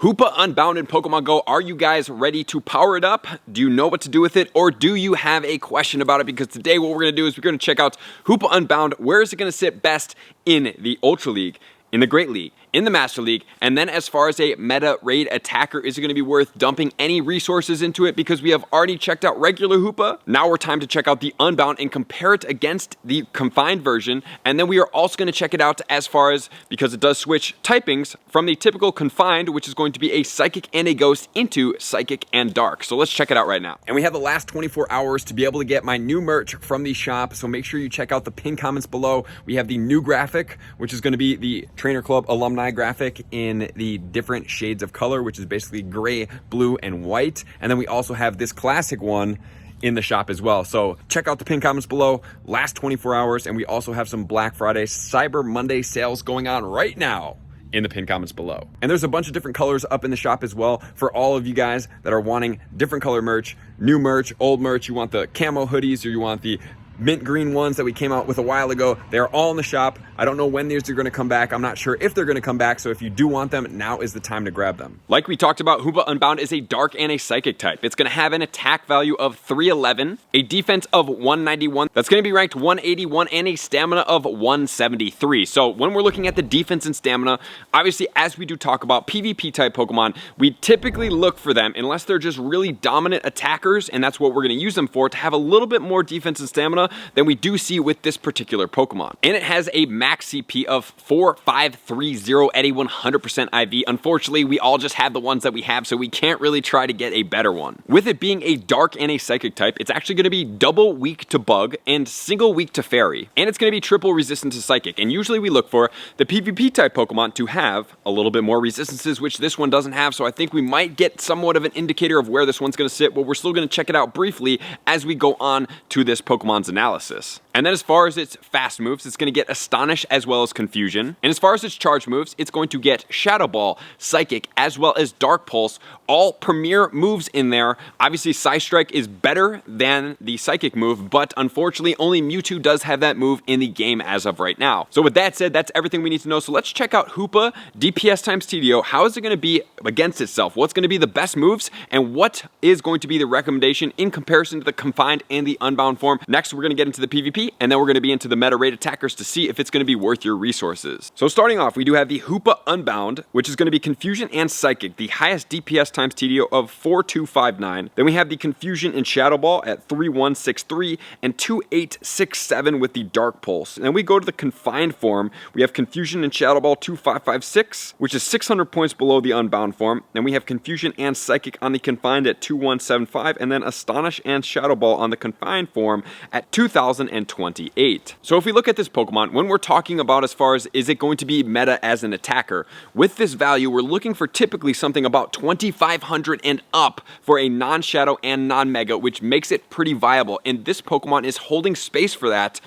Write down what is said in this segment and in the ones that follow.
Hoopa Unbound in Pokemon Go, are you guys ready to power it up? Do you know what to do with it, or do you have a question about it? Because today what we're going to do is we're going to check out Hoopa Unbound. Where is it going to sit best in the Ultra League, in the Great League, in the Master League, and then as far as a meta raid attacker, is it going to be worth dumping any resources into it? Because we have already checked out regular Hoopa. Now we're time to check out the Unbound and compare it against the Confined version, and then we are also going to check it out as far as, because it does switch typings from the typical Confined, which is going to be a Psychic and a Ghost, into Psychic and Dark. So let's check it out right now. And we have the last 24 hours to be able to get my new merch from the shop, so make sure you check out the pinned comments below. We have the new graphic, which is going to be the Trainer Club alumni graphic in the different shades of color, which is basically gray, blue, and white. And then we also have this classic one in the shop as well. So check out the pinned comments below, last 24 hours, and we also have some Black Friday, Cyber Monday sales going on right now in the pinned comments below. And there's a bunch of different colors up in the shop as well for all of you guys that are wanting different color merch, new merch, old merch. You want the camo hoodies, or you want the mint green ones that we came out with a while ago. They're all in the shop. I don't know when these are going to come back. I'm not sure if they're going to come back. So if you do want them, now is the time to grab them. Like we talked about, Hoopa Unbound is a dark and a psychic type. It's going to have an attack value of 311, a defense of 191. That's going to be ranked 181, and a stamina of 173. So when we're looking at the defense and stamina, obviously, as we do talk about PvP type Pokemon, we typically look for them, unless they're just really dominant attackers, and that's what we're going to use them for, to have a little bit more defense and stamina than we do see with this particular Pokemon. And it has a max CP of 4530 at a 100% IV. Unfortunately, we all just have the ones that we have, so we can't really try to get a better one. With it being a dark and a psychic type, it's actually going to be double weak to bug and single weak to fairy. And it's going to be triple resistant to psychic. And usually we look for the PvP type Pokemon to have a little bit more resistances, which this one doesn't have. So I think we might get somewhat of an indicator of where this one's going to sit, but we're still going to check it out briefly as we go on to this Pokemon's analysis. And then as far as its fast moves, it's going to get Astonish as well as Confusion. And as far as its charge moves, it's going to get Shadow Ball, Psychic, as well as Dark Pulse, all premier moves in there. Obviously, Psystrike is better than the Psychic move, but unfortunately, only Mewtwo does have that move in the game as of right now. So with that said, that's everything we need to know. So let's check out Hoopa DPS times TDO. How is it going to be against itself? What's going to be the best moves? And what is going to be the recommendation in comparison to the Confined and the Unbound form? Next, we're going to get into the PvP, and then we're going to be into the meta raid attackers to see if it's going to be worth your resources. So starting off, we do have the Hoopa Unbound, which is going to be Confusion and Psychic, the highest DPS times TDO of 4259. Then we have the Confusion and Shadow Ball at 3163 and 2867 with the Dark Pulse. And then we go to the Confined form. We have Confusion and Shadow Ball 2556, which is 600 points below the Unbound form. Then we have Confusion and Psychic on the Confined at 2175, and then Astonish and Shadow Ball on the Confined form at 2028. So if we look at this Pokemon, when we're talking about as far as is it going to be meta as an attacker, with this value, we're looking for typically something about 2500 and up for a non-shadow and non-mega, which makes it pretty viable. And this Pokemon is holding space for that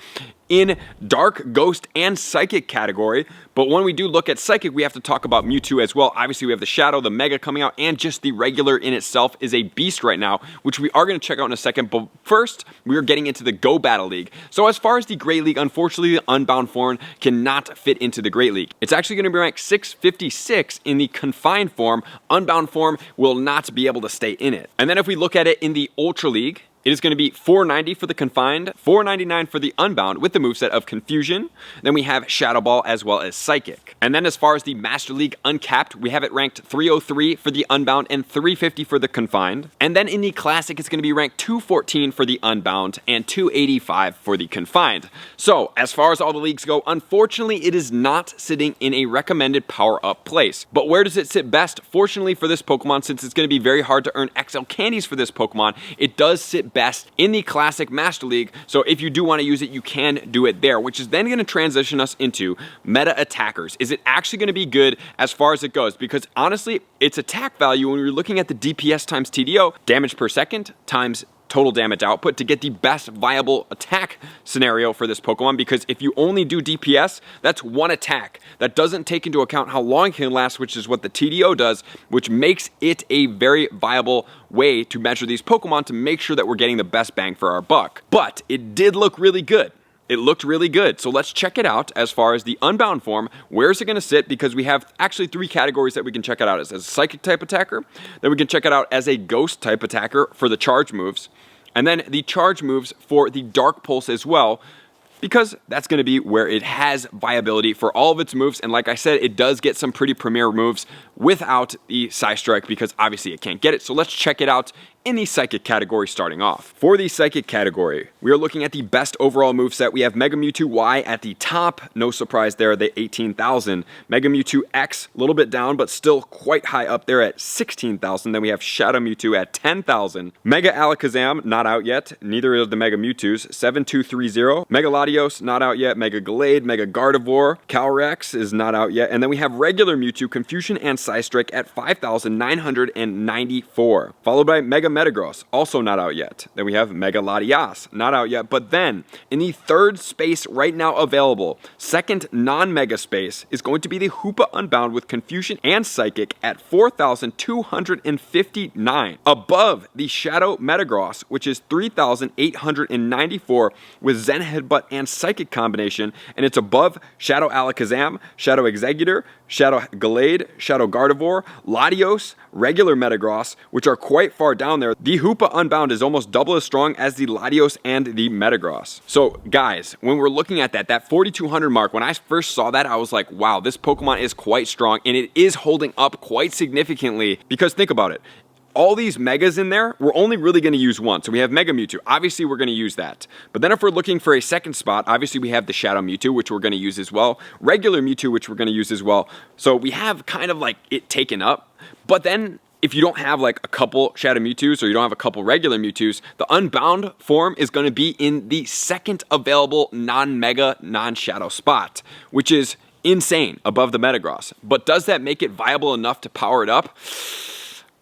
in Dark, Ghost, and Psychic category. But when we do look at Psychic, we have to talk about Mewtwo as well. Obviously, we have the Shadow, the Mega coming out, and just the regular in itself is a beast right now, which we are going to check out in a second. But first, we are getting into the Go Battle League. So as far as the Great League, unfortunately, the Unbound form cannot fit into the Great League. It's actually going to be ranked 656 in the Confined form. Unbound form will not be able to stay in it. And then if we look at it in the Ultra League, it is going to be 490 for the Confined, 499 for the Unbound with the moveset of Confusion. Then we have Shadow Ball as well as Psychic. And then as far as the Master League Uncapped, we have it ranked 303 for the Unbound and 350 for the Confined. And then in the Classic, it's going to be ranked 214 for the Unbound and 285 for the Confined. So as far as all the leagues go, unfortunately, it is not sitting in a recommended power-up place. But where does it sit best? Fortunately for this Pokemon, since it's going to be very hard to earn XL candies for this Pokemon, it does sit best in the Classic Master League. So if you do want to use it, you can do it there, which is then going to transition us into meta attackers. Is it actually going to be good as far as it goes? Because honestly, its attack value, when you're looking at the DPS times TDO, damage per second times total damage output, to get the best viable attack scenario for this Pokemon, because if you only do DPS, that's one attack. That doesn't take into account how long it can last, which is what the TDO does, which makes it a very viable way to measure these Pokemon to make sure that we're getting the best bang for our buck. But it did look really good. it looked really good. So let's check it out as far as the Unbound form. Where is it going to sit? Because we have actually 3 categories that we can check it out as a Psychic type attacker. Then we can check it out as a Ghost type attacker for the charge moves. And then the charge moves for the Dark Pulse as well, because that's going to be where it has viability for all of its moves. And like I said, it does get some pretty premier moves without the Psy Strike, because obviously it can't get it. So let's check it out in the Psychic category starting off. For the Psychic category, we are looking at the best overall moveset. We have Mega Mewtwo Y at the top. No surprise there, the 18,000. Mega Mewtwo X, a little bit down, but still quite high up there at 16,000. Then we have Shadow Mewtwo at 10,000. Mega Alakazam, not out yet. Neither is the Mega Mewtwo's. 7230. Mega Latios, not out yet. Mega Gallade, Mega Gardevoir. Calyrex is not out yet. And then we have regular Mewtwo, Confusion, and Psystrike at 5,994. Followed by Mega Metagross, also not out yet. Then we have Mega Latias, not out yet. But then, in the third space right now available, second non-Mega space, is going to be the Hoopa Unbound with Confusion and Psychic at 4,259. Above the Shadow Metagross, which is 3,894 with Zen Headbutt and Psychic combination. And it's above Shadow Alakazam, Shadow Executor, Shadow Gallade, Shadow Gardevoir, Latios, regular Metagross, which are quite far down there. The Hoopa Unbound is almost double as strong as the Latios and the Metagross. So guys, when we're looking at that 4,200 mark, when I first saw that, I was like, wow, this Pokemon is quite strong, and it is holding up quite significantly, because think about it. All these Megas in there, we're only really going to use one. So we have Mega Mewtwo. Obviously, we're going to use that. But then if we're looking for a second spot, obviously we have the Shadow Mewtwo, which we're going to use as well. Regular Mewtwo, which we're going to use as well. So we have kind of like it taken up. But then if you don't have like a couple Shadow Mewtwo's or you don't have a couple regular Mewtwo's, the Unbound form is going to be in the second available non-Mega, non-Shadow spot, which is insane above the Metagross. But does that make it viable enough to power it up?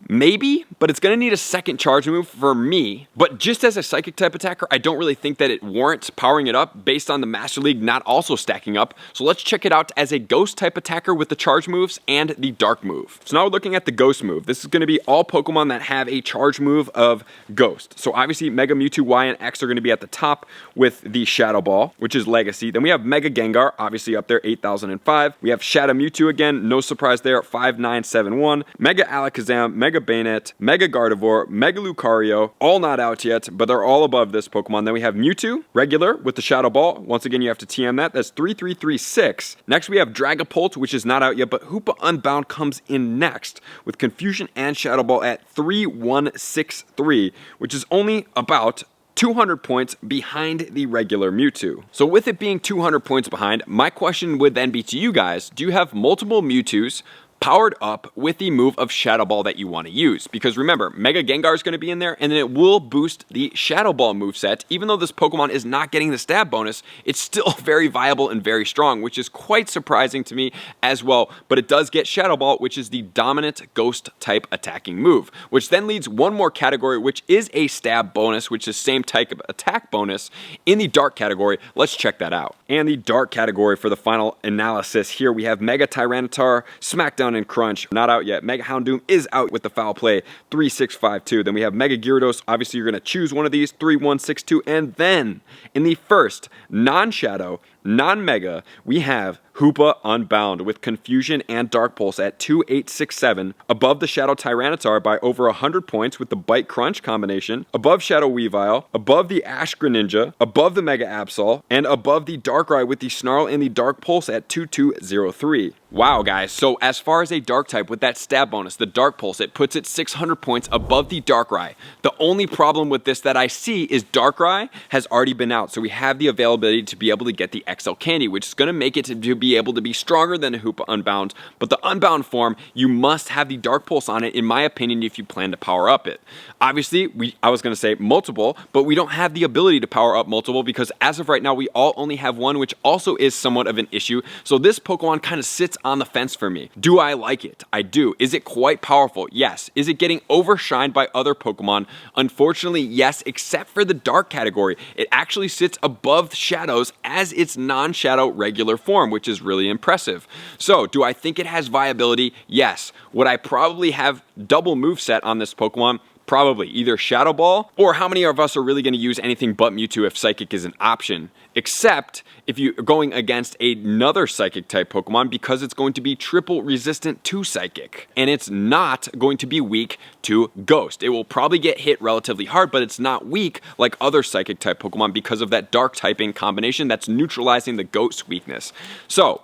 Maybe, but it's going to need a second charge move for me. But just as a Psychic type attacker, I don't really think that it warrants powering it up based on the Master League not also stacking up. So let's check it out as a Ghost type attacker with the charge moves and the Dark move. So now we're looking at the Ghost move. This is going to be all Pokemon that have a charge move of Ghost. So obviously Mega Mewtwo Y and X are going to be at the top with the Shadow Ball, which is Legacy. Then we have Mega Gengar, obviously up there, 8,005. We have Shadow Mewtwo again, no surprise there, 5,971. Mega Alakazam, Mega Bayonet, Mega Gardevoir, Mega Lucario, all not out yet, but they're all above this Pokemon. Then we have Mewtwo, regular, with the Shadow Ball. Once again, you have to TM that. That's 3,336. Next, we have Dragapult, which is not out yet, but Hoopa Unbound comes in next with Confusion and Shadow Ball at 3,163, which is only about 200 points behind the regular Mewtwo. So with it being 200 points behind, my question would then be to you guys, do you have multiple Mewtwo's powered up with the move of Shadow Ball that you want to use? Because remember, Mega Gengar is going to be in there, and then it will boost the Shadow Ball moveset. Even though this Pokemon is not getting the stab bonus, it's still very viable and very strong, which is quite surprising to me as well. But it does get Shadow Ball, which is the dominant Ghost type attacking move, which then leads one more category, which is a stab bonus, which is same type of attack bonus in the Dark category. Let's check that out. And the Dark category for the final analysis here, we have Mega Tyranitar, Smackdown, and Crunch, not out yet. Mega Houndoom is out with the Foul Play, 3,652. Then we have Mega Gyarados. Obviously, you're going to choose one of these, 3,162. And then, in the first non-Shadow, non-Mega, we have Hoopa Unbound with Confusion and Dark Pulse at 2,867, above the Shadow Tyranitar by over 100 points with the Bite Crunch combination, above Shadow Weavile, above the Ash Greninja, above the Mega Absol, and above the Darkrai with the Snarl and the Dark Pulse at 2,203. Wow, guys, so as far as a Dark type with that stab bonus, the Dark Pulse, it puts it 600 points above the Darkrai. The only problem with this that I see is Darkrai has already been out, so we have the availability to be able to get the XL Candy, which is going to make it to be able to be stronger than a Hoopa Unbound. But the Unbound form, you must have the Dark Pulse on it, in my opinion, if you plan to power up it. Obviously, I was going to say multiple, but we don't have the ability to power up multiple because as of right now, we all only have one, which also is somewhat of an issue. So this Pokemon kind of sits on the fence for me. Do I like it? I do. Is it quite powerful? Yes. Is it getting overshined by other Pokemon? Unfortunately, yes, except for the Dark category. It actually sits above Shadows as its non-Shadow regular form, which is really impressive. So, do I think it has viability? Yes. Would I probably have double moveset on this Pokemon? Probably either Shadow Ball, or how many of us are really going to use anything but Mewtwo if Psychic is an option? Except if you're going against another Psychic type Pokemon, because it's going to be triple resistant to Psychic. And it's not going to be weak to Ghost. It will probably get hit relatively hard, but it's not weak like other Psychic type Pokemon because of that Dark typing combination that's neutralizing the Ghost weakness. So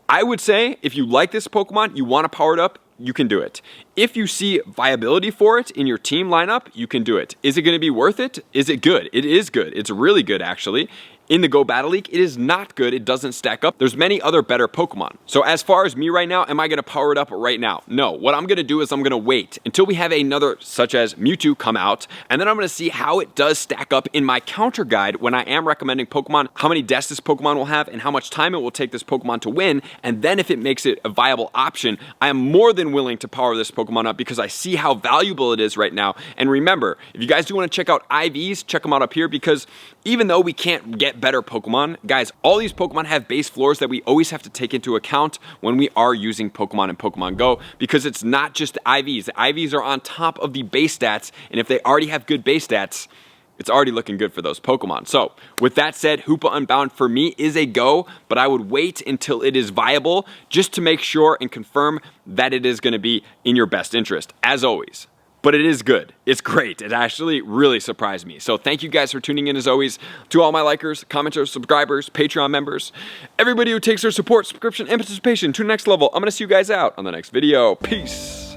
I would say if you like this Pokemon, you want to power it up, you can do it. If you see viability for it in your team lineup, you can do it. Is it going to be worth it? Is it good? It is good. It's really good, actually. In the Go Battle League, it is not good. It doesn't stack up. There's many other better Pokemon. So as far as me right now, am I going to power it up right now? No. What I'm going to do is I'm going to wait until we have another, such as Mewtwo, come out, and then I'm going to see how it does stack up in my counter guide when I am recommending Pokemon, how many deaths this Pokemon will have, and how much time it will take this Pokemon to win, and then if it makes it a viable option, I am more than willing to power this Pokemon up because I see how valuable it is right now. And remember, if you guys do want to check out IVs, check them out up here, because even though we can't get better Pokemon, guys, all these Pokemon have base floors that we always have to take into account when we are using Pokemon in Pokemon Go, because it's not just the IVs. The IVs are on top of the base stats, and if they already have good base stats, it's already looking good for those Pokemon. So with that said, Hoopa Unbound for me is a go, but I would wait until it is viable just to make sure and confirm that it is going to be in your best interest, as always. But it is good. It's great. It actually really surprised me. So thank you guys for tuning in as always. To all my likers, commenters, subscribers, Patreon members, everybody who takes their support, subscription, and participation to the next level. I'm going to see you guys out on the next video. Peace.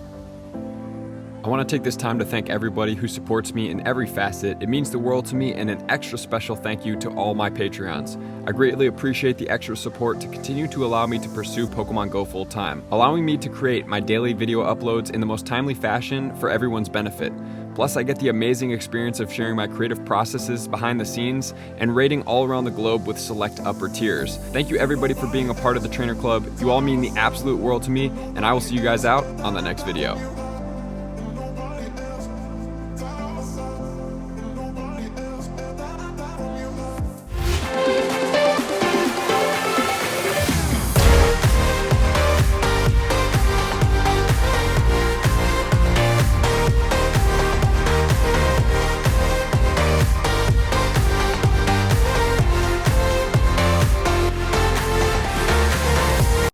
I want to take this time to thank everybody who supports me in every facet. It means the world to me, and an extra special thank you to all my Patreons. I greatly appreciate the extra support to continue to allow me to pursue Pokemon Go full time, allowing me to create my daily video uploads in the most timely fashion for everyone's benefit. Plus, I get the amazing experience of sharing my creative processes behind the scenes and raiding all around the globe with select upper tiers. Thank you everybody for being a part of the Trainer Club. You all mean the absolute world to me, and I will see you guys out on the next video.